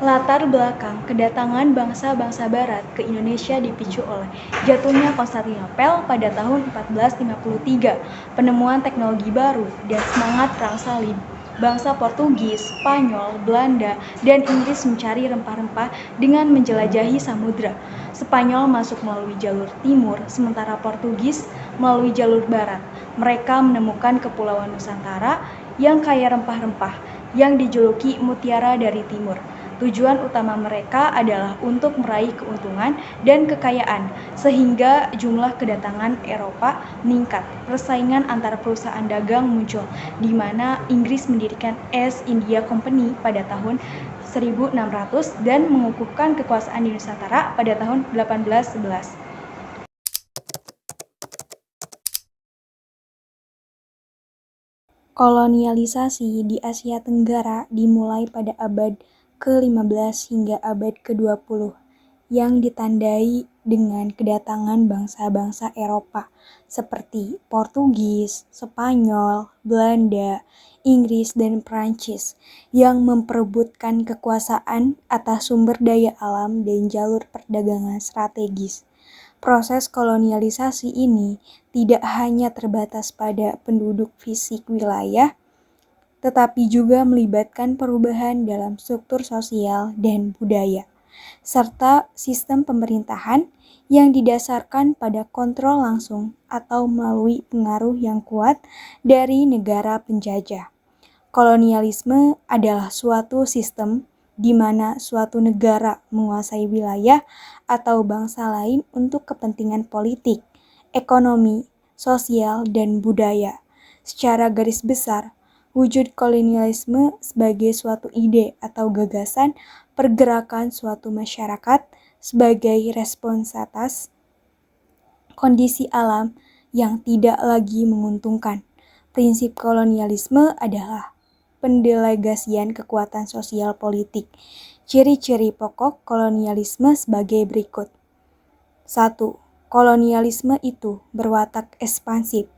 Latar belakang kedatangan bangsa-bangsa barat ke Indonesia dipicu oleh jatuhnya Konstantinopel pada tahun 1453, penemuan teknologi baru, dan semangat perang salib. Bangsa Portugis, Spanyol, Belanda, dan Inggris mencari rempah-rempah dengan menjelajahi samudra. Spanyol masuk melalui jalur timur, sementara Portugis melalui jalur barat. Mereka menemukan Kepulauan Nusantara yang kaya rempah-rempah, yang dijuluki Mutiara dari Timur. Tujuan utama mereka adalah untuk meraih keuntungan dan kekayaan, sehingga jumlah kedatangan Eropa meningkat. Persaingan antara perusahaan dagang muncul, di mana Inggris mendirikan East India Company pada tahun 1600 dan mengukuhkan kekuasaan di Nusantara pada tahun 1811. Kolonialisasi di Asia Tenggara dimulai pada abad ke-15 hingga abad ke-20 yang ditandai dengan kedatangan bangsa-bangsa Eropa seperti Portugis, Spanyol, Belanda, Inggris, dan Prancis yang memperebutkan kekuasaan atas sumber daya alam dan jalur perdagangan strategis. Proses kolonialisasi ini tidak hanya terbatas pada penduduk fisik wilayah, tetapi juga melibatkan perubahan dalam struktur sosial dan budaya, serta sistem pemerintahan yang didasarkan pada kontrol langsung atau melalui pengaruh yang kuat dari negara penjajah. Kolonialisme adalah suatu sistem di mana suatu negara menguasai wilayah atau bangsa lain untuk kepentingan politik, ekonomi, sosial, dan budaya. Secara garis besar, wujud kolonialisme sebagai suatu ide atau gagasan pergerakan suatu masyarakat sebagai respons atas kondisi alam yang tidak lagi menguntungkan. Prinsip kolonialisme adalah pendelegasian kekuatan sosial politik. Ciri-ciri pokok kolonialisme sebagai berikut. 1. Kolonialisme itu berwatak ekspansif,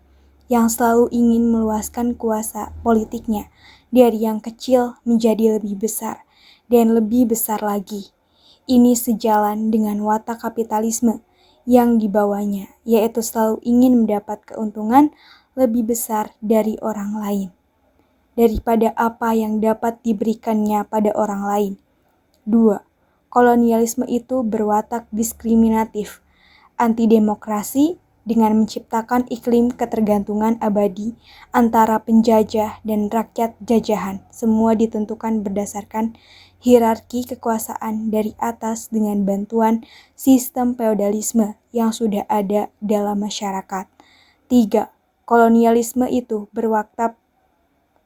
yang selalu ingin meluaskan kuasa politiknya dari yang kecil menjadi lebih besar dan lebih besar lagi. Ini sejalan dengan watak kapitalisme yang dibawanya, yaitu selalu ingin mendapat keuntungan lebih besar dari orang lain daripada apa yang dapat diberikannya pada orang lain. 2. Kolonialisme itu berwatak diskriminatif, antidemokrasi dengan menciptakan iklim ketergantungan abadi antara penjajah dan rakyat jajahan. Semua ditentukan berdasarkan hierarki kekuasaan dari atas dengan bantuan sistem feodalisme yang sudah ada dalam masyarakat. 3. Kolonialisme itu berwatak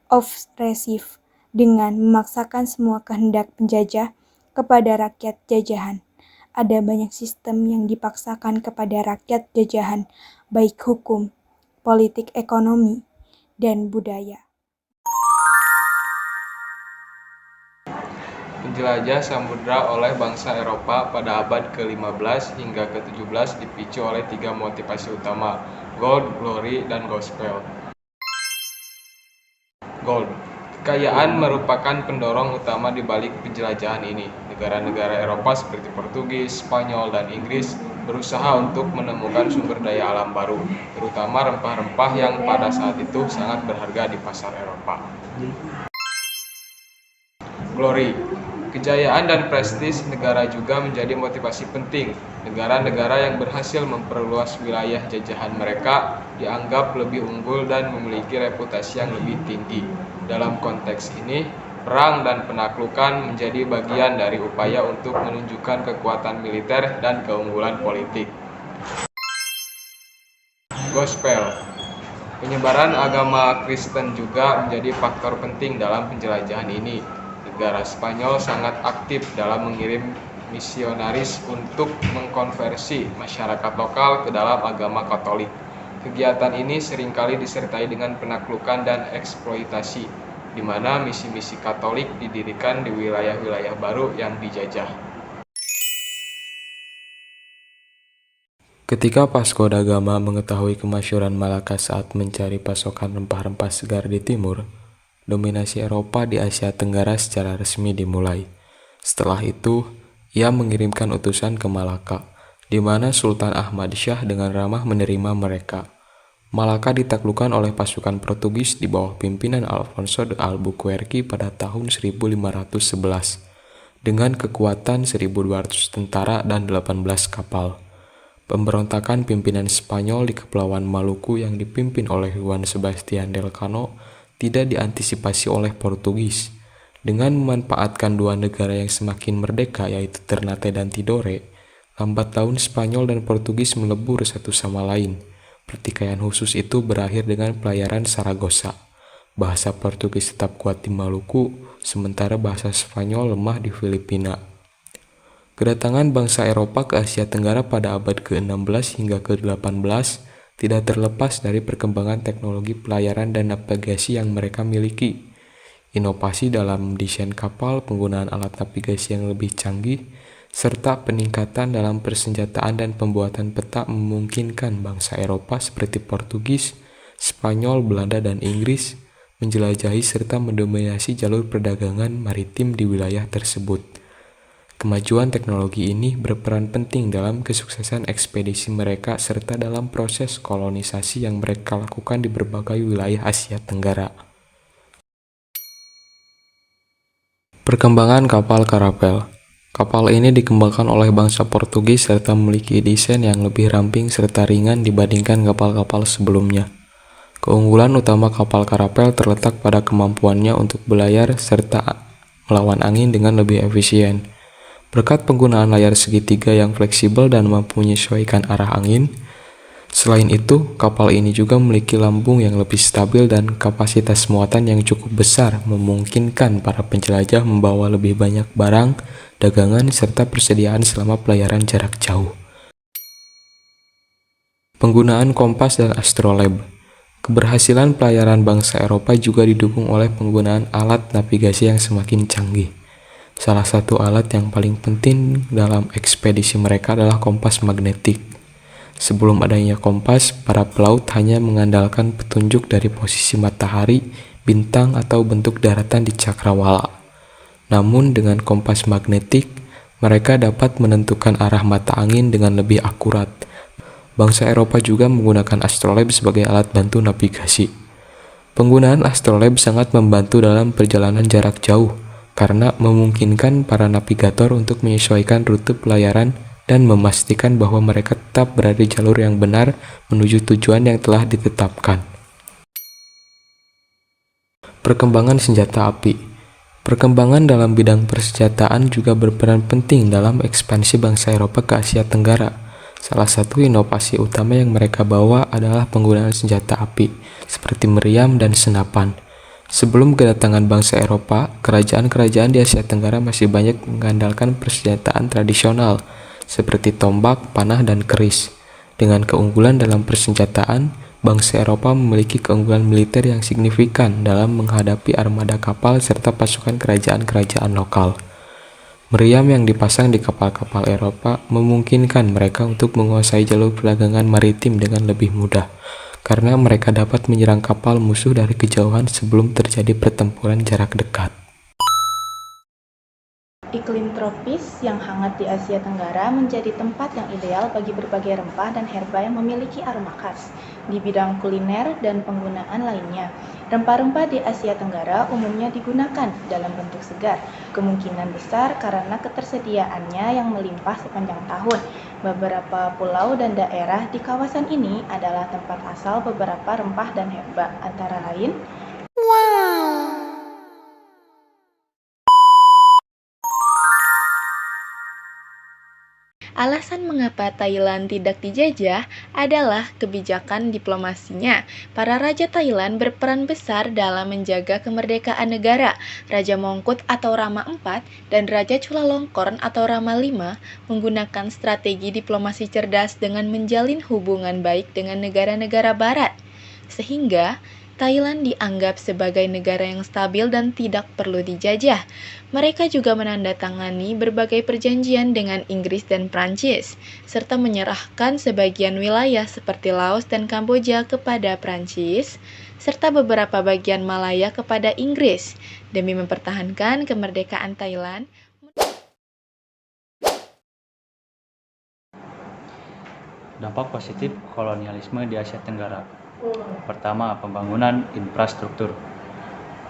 opresif dengan memaksakan semua kehendak penjajah kepada rakyat jajahan. Ada banyak sistem yang dipaksakan kepada rakyat jajahan, baik hukum, politik ekonomi, dan budaya. Penjelajah samudra oleh bangsa Eropa pada abad ke-15 hingga ke-17 dipicu oleh 3 motivasi utama, gold, glory, dan gospel. Gold. Kekayaan merupakan pendorong utama di balik penjelajahan ini. Negara-negara Eropa seperti Portugis, Spanyol, dan Inggris berusaha untuk menemukan sumber daya alam baru, terutama rempah-rempah yang pada saat itu sangat berharga di pasar Eropa. Glory. Kejayaan dan prestis negara juga menjadi motivasi penting. Negara-negara yang berhasil memperluas wilayah jajahan mereka dianggap lebih unggul dan memiliki reputasi yang lebih tinggi. Dalam konteks ini, perang dan penaklukan menjadi bagian dari upaya untuk menunjukkan kekuatan militer dan keunggulan politik. Gospel. Penyebaran agama Kristen juga menjadi faktor penting dalam penjelajahan ini. Negara Spanyol sangat aktif dalam mengirim misionaris untuk mengkonversi masyarakat lokal ke dalam agama Katolik. Kegiatan ini seringkali disertai dengan penaklukan dan eksploitasi, di mana misi-misi Katolik didirikan di wilayah-wilayah baru yang dijajah. Ketika Vasco da Gama mengetahui kemasyhuran Malaka saat mencari pasokan rempah-rempah segar di timur, dominasi Eropa di Asia Tenggara secara resmi dimulai. Setelah itu, ia mengirimkan utusan ke Malaka, di mana Sultan Ahmad Shah dengan ramah menerima mereka. Malaka ditaklukkan oleh pasukan Portugis di bawah pimpinan Alfonso de Albuquerque pada tahun 1511 dengan kekuatan 1.200 tentara dan 18 kapal. Pemberontakan pimpinan Spanyol di Kepulauan Maluku yang dipimpin oleh Juan Sebastian del Cano tidak diantisipasi oleh Portugis. Dengan memanfaatkan dua negara yang semakin merdeka yaitu Ternate dan Tidore, lambat laun Spanyol dan Portugis melebur satu sama lain. Pertikaian khusus itu berakhir dengan pelayaran Saragossa. Bahasa Portugis tetap kuat di Maluku, sementara bahasa Spanyol lemah di Filipina. Kedatangan bangsa Eropa ke Asia Tenggara pada abad ke-16 hingga ke-18 tidak terlepas dari perkembangan teknologi pelayaran dan navigasi yang mereka miliki. Inovasi dalam desain kapal, penggunaan alat navigasi yang lebih canggih, serta peningkatan dalam persenjataan dan pembuatan peta memungkinkan bangsa Eropa seperti Portugis, Spanyol, Belanda, dan Inggris menjelajahi serta mendominasi jalur perdagangan maritim di wilayah tersebut. Kemajuan teknologi ini berperan penting dalam kesuksesan ekspedisi mereka serta dalam proses kolonisasi yang mereka lakukan di berbagai wilayah Asia Tenggara. Perkembangan kapal karapel. Kapal ini dikembangkan oleh bangsa Portugis serta memiliki desain yang lebih ramping serta ringan dibandingkan kapal-kapal sebelumnya. Keunggulan utama kapal karapel terletak pada kemampuannya untuk berlayar serta melawan angin dengan lebih efisien. Berkat penggunaan layar segitiga yang fleksibel dan mampu menyesuaikan arah angin, selain itu, kapal ini juga memiliki lambung yang lebih stabil dan kapasitas muatan yang cukup besar, memungkinkan para penjelajah membawa lebih banyak barang, dagangan, serta persediaan selama pelayaran jarak jauh. Penggunaan kompas dan astrolabe. Keberhasilan pelayaran bangsa Eropa juga didukung oleh penggunaan alat navigasi yang semakin canggih. Salah satu alat yang paling penting dalam ekspedisi mereka adalah kompas magnetik. Sebelum adanya kompas, para pelaut hanya mengandalkan petunjuk dari posisi matahari, bintang, atau bentuk daratan di cakrawala. Namun dengan kompas magnetik, mereka dapat menentukan arah mata angin dengan lebih akurat. Bangsa Eropa juga menggunakan astrolabe sebagai alat bantu navigasi. Penggunaan astrolabe sangat membantu dalam perjalanan jarak jauh, karena memungkinkan para navigator untuk menyesuaikan rute pelayaran dan memastikan bahwa mereka tetap berada di jalur yang benar menuju tujuan yang telah ditetapkan. Perkembangan senjata api. Perkembangan dalam bidang persenjataan juga berperan penting dalam ekspansi bangsa Eropa ke Asia Tenggara. Salah satu inovasi utama yang mereka bawa adalah penggunaan senjata api, seperti meriam dan senapan. Sebelum kedatangan bangsa Eropa, kerajaan-kerajaan di Asia Tenggara masih banyak mengandalkan persenjataan tradisional, seperti tombak, panah, dan keris. Dengan keunggulan dalam persenjataan, bangsa Eropa memiliki keunggulan militer yang signifikan dalam menghadapi armada kapal serta pasukan kerajaan-kerajaan lokal. Meriam yang dipasang di kapal-kapal Eropa memungkinkan mereka untuk menguasai jalur perdagangan maritim dengan lebih mudah, karena mereka dapat menyerang kapal musuh dari kejauhan sebelum terjadi pertempuran jarak dekat. Iklim tropis yang hangat di Asia Tenggara menjadi tempat yang ideal bagi berbagai rempah dan herba yang memiliki aroma khas. Di bidang kuliner dan penggunaan lainnya, rempah-rempah di Asia Tenggara umumnya digunakan dalam bentuk segar, kemungkinan besar karena ketersediaannya yang melimpah sepanjang tahun. Beberapa pulau dan daerah di kawasan ini adalah tempat asal beberapa rempah dan herba, antara lain Alasan mengapa Thailand tidak dijajah adalah kebijakan diplomasinya. Para raja Thailand berperan besar dalam menjaga kemerdekaan negara. Raja Mongkut atau Rama IV dan Raja Chulalongkorn atau Rama V menggunakan strategi diplomasi cerdas dengan menjalin hubungan baik dengan negara-negara barat. Sehingga Thailand dianggap sebagai negara yang stabil dan tidak perlu dijajah. Mereka juga menandatangani berbagai perjanjian dengan Inggris dan Prancis, serta menyerahkan sebagian wilayah seperti Laos dan Kamboja kepada Prancis, serta beberapa bagian Malaya kepada Inggris, demi mempertahankan kemerdekaan Thailand. Dampak positif kolonialisme di Asia Tenggara. Pertama, pembangunan infrastruktur.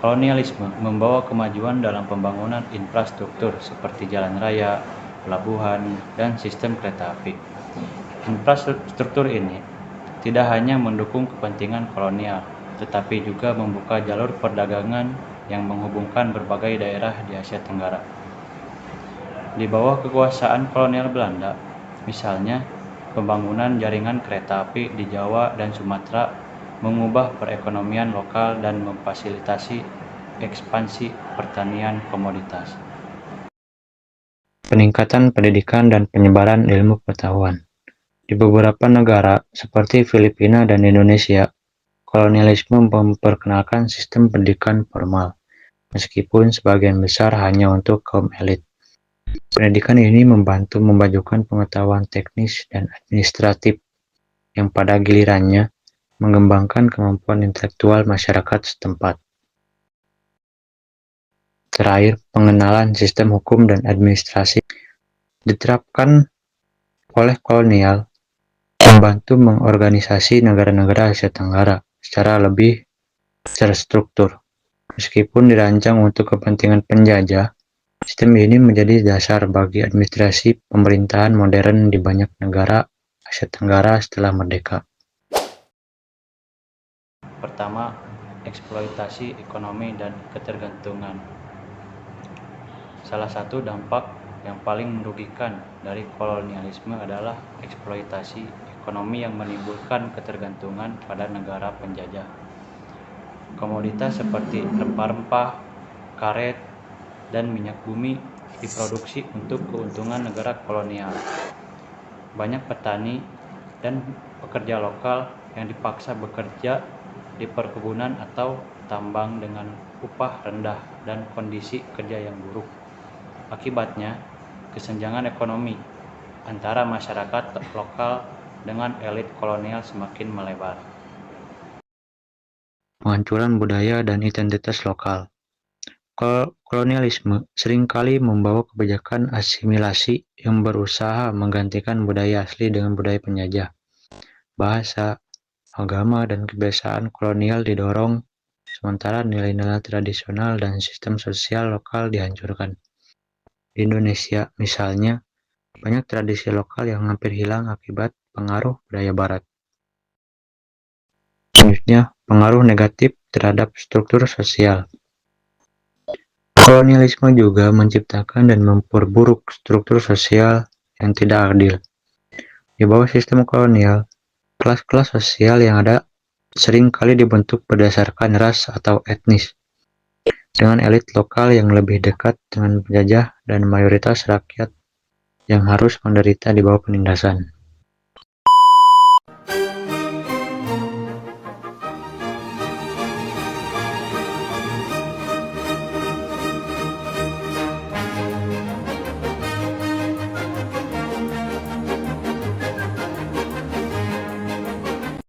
Kolonialisme membawa kemajuan dalam pembangunan infrastruktur seperti jalan raya, pelabuhan, dan sistem kereta api. Infrastruktur ini tidak hanya mendukung kepentingan kolonial, tetapi juga membuka jalur perdagangan yang menghubungkan berbagai daerah di Asia Tenggara. Di bawah kekuasaan kolonial Belanda, misalnya, pembangunan jaringan kereta api di Jawa dan Sumatera mengubah perekonomian lokal dan memfasilitasi ekspansi pertanian komoditas. Peningkatan pendidikan dan penyebaran ilmu pengetahuan. Di beberapa negara seperti Filipina dan Indonesia, kolonialisme memperkenalkan sistem pendidikan formal, meskipun sebagian besar hanya untuk kaum elit. Pendidikan ini membantu memajukan pengetahuan teknis dan administratif, yang pada gilirannya mengembangkan kemampuan intelektual masyarakat setempat. Terakhir, pengenalan sistem hukum dan administrasi diterapkan oleh kolonial membantu mengorganisasi negara-negara Asia Tenggara secara lebih terstruktur. Meskipun dirancang untuk kepentingan penjajah, sistem ini menjadi dasar bagi administrasi pemerintahan modern di banyak negara Asia Tenggara setelah merdeka. Pertama, eksploitasi ekonomi dan ketergantungan. Salah satu dampak yang paling merugikan dari kolonialisme adalah eksploitasi ekonomi yang menimbulkan ketergantungan pada negara penjajah. Komoditas seperti rempah-rempah, karet, dan minyak bumi diproduksi untuk keuntungan negara kolonial. Banyak petani dan pekerja lokal yang dipaksa bekerja di perkebunan atau tambang dengan upah rendah dan kondisi kerja yang buruk. Akibatnya, kesenjangan ekonomi antara masyarakat lokal dengan elit kolonial semakin melebar. Penghancuran budaya dan identitas lokal. Kolonialisme seringkali membawa kebijakan asimilasi yang berusaha menggantikan budaya asli dengan budaya penjajah. Bahasa, agama, dan kebiasaan kolonial didorong, sementara nilai-nilai tradisional dan sistem sosial lokal dihancurkan. Di Indonesia, misalnya, banyak tradisi lokal yang hampir hilang akibat pengaruh budaya Barat. Selanjutnya, pengaruh negatif terhadap struktur sosial. Kolonialisme juga menciptakan dan memperburuk struktur sosial yang tidak adil. Di bawah sistem kolonial, kelas-kelas sosial yang ada sering kali dibentuk berdasarkan ras atau etnis, dengan elit lokal yang lebih dekat dengan penjajah dan mayoritas rakyat yang harus menderita di bawah penindasan.